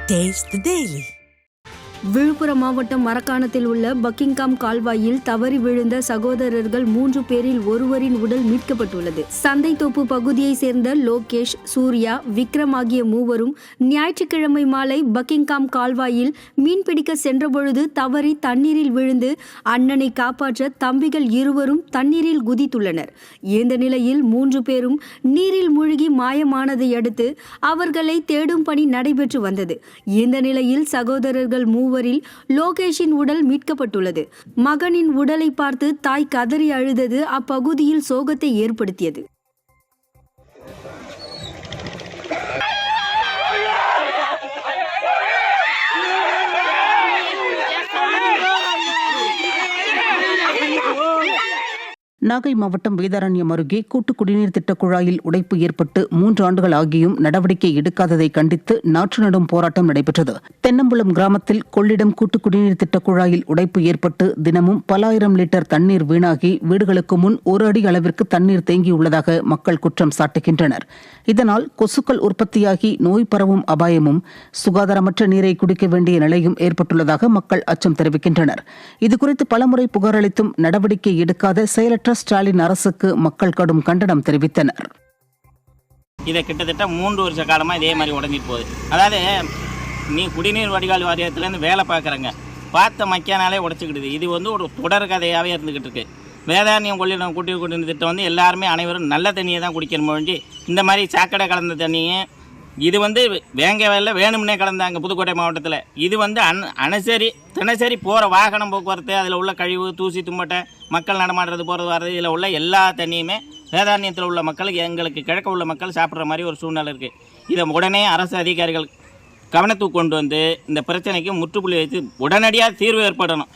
Taste the Daily. Villupuram மாவட்டம் மரக்காணத்தில் உள்ள Buckingham கால்வாயில் தவறி விழுந்த சகோதரர்கள் 3 பேரில் ஒருவரின் உடல் மீட்கப்பட்டுள்ளது. சந்தைத்தோப்பு பகுதியை சேர்ந்த லோகேஷ், சூர்யா, விக்ரம் ஆகிய மூவரும் ஞாயிற்றுக்கிழமை மாலை பக்கிங்காம் கால்வாயில் மீன்பிடிக்க சென்றபொழுது தவறி தண்ணீரில் விழுந்து அண்ணனை காப்பாற்ற தம்பிகள் இருவரும் தண்ணீரில் குதித்துள்ளனர். இந்த நிலையில் 3 பேரும் நீரில் மூழ்கி மாயமானதை அடுத்து அவர்களை தேடும் பணி நடைபெற்று வந்தது. இந்த நிலையில் சகோதரர்கள் மூவரில் லோகேஷின் உடல் மீட்கப்பட்டுள்ளது. மகனின் உடலை பார்த்து தாய் கதறி அழுதது அப்பகுதியில் சோகத்தை ஏற்படுத்தியது. நாகை மாவட்டம் வேதாரண்யம் அருகே கூட்டு குடிநீர் திட்ட குழாயில் உடைப்பு ஏற்பட்டு 3 ஆண்டுகள் ஆகியும் நடவடிக்கை எடுக்காததை கண்டித்து நாற்று நடும் போராட்டம் நடைபெற்றது. தென்னம்புலம் கிராமத்தில் கொள்ளிடம் கூட்டு குடிநீர் திட்ட குழாயில் உடைப்பு ஏற்பட்டு தினமும் பல ஆயிரம் லிட்டர் தண்ணீர் வீணாகி வீடுகளுக்கு முன் 1 அடி அளவிற்கு தண்ணீர் தேங்கியுள்ளதாக மக்கள் குற்றம் சாட்டுகின்றனர். இதனால் கொசுக்கள் உற்பத்தியாகி நோய் பரவும் அபாயமும் சுகாதாரமற்ற நீரை குடிக்க வேண்டிய நிலையும் ஏற்பட்டுள்ளதாக மக்கள் அச்சம் தெரிவிக்கின்றனர். இதுகுறித்து பலமுறை புகார் அளித்தும் நடவடிக்கை எடுக்காத செயலற்ற ஸ்டாலின் அரசுக்கு மக்கள் கடும் கண்டனம் தெரிவித்தனர். இதை கிட்டத்தட்ட 3 வருஷ காலமாக இதே மாதிரி உடஞ்சிட்டு போகுது. அதாவது நீ குடிநீர் வடிகால் வாரியத்துலேருந்து வேலை பார்க்குறங்க பார்த்த மக்கியானாலே உடச்சிக்கிடுது. இது ஒரு தொடர் கதையாகவே இருந்துக்கிட்டு இருக்கு. வேதாரண்யம் கொள்ளிடம் கூட்டி குடிநீர் திட்டம் எல்லாருமே அனைவரும் நல்ல தண்ணியை தான் குடிக்கணும் ஒழிஞ்சு இந்த மாதிரி சாக்கடை கலந்த தண்ணியை இது வேங்கவேல வேணும்னே கலந்தாங்க புதுக்கோட்டை மாவட்டத்தில். இது தினசரி போகிற வாகனம் போக்குவரத்து, அதில் உள்ள கழிவு, தூசி, தும்பட்டை, மக்கள் நடமாடுறது, போகிறது, வர்றது, இதில் உள்ள எல்லா தண்ணியுமே வேதாரண்யத்தில் உள்ள மக்களுக்கு, எங்களுக்கு கிழக்க உள்ள மக்கள் சாப்பிட்ற மாதிரி ஒரு சூழ்நிலை இருக்குது. இதை உடனே அரசு அதிகாரிகள் கவனத்துக்கு கொண்டு வந்து இந்த பிரச்சனைக்கு முற்றுப்புள்ளி வைத்து உடனடியாக தீர்வு ஏற்படணும்.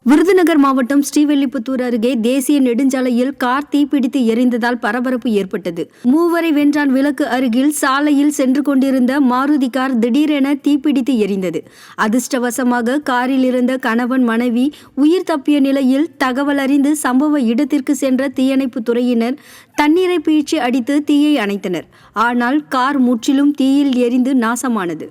விருதுநகர் மாவட்டம் ஸ்ரீவில்லிபுத்தூர் அருகே தேசிய நெடுஞ்சாலையில் கார் தீப்பிடித்து எரிந்ததால் பரபரப்பு ஏற்பட்டது. மூவரை வென்றான் விளக்கு அருகில் சாலையில் சென்று கொண்டிருந்த மாருதி கார் திடீரென தீப்பிடித்து எரிந்தது. அதிர்ஷ்டவசமாக காரில் இருந்த கணவன் மனைவி உயிர் தப்பிய நிலையில் தகவல் அறிந்து சம்பவ இடத்திற்கு சென்ற தீயணைப்பு துறையினர் தண்ணீரை பீய்ச்சி அடித்து தீயை அணைத்தனர். ஆனால் கார் முற்றிலும் தீயில் எரிந்து நாசமானது.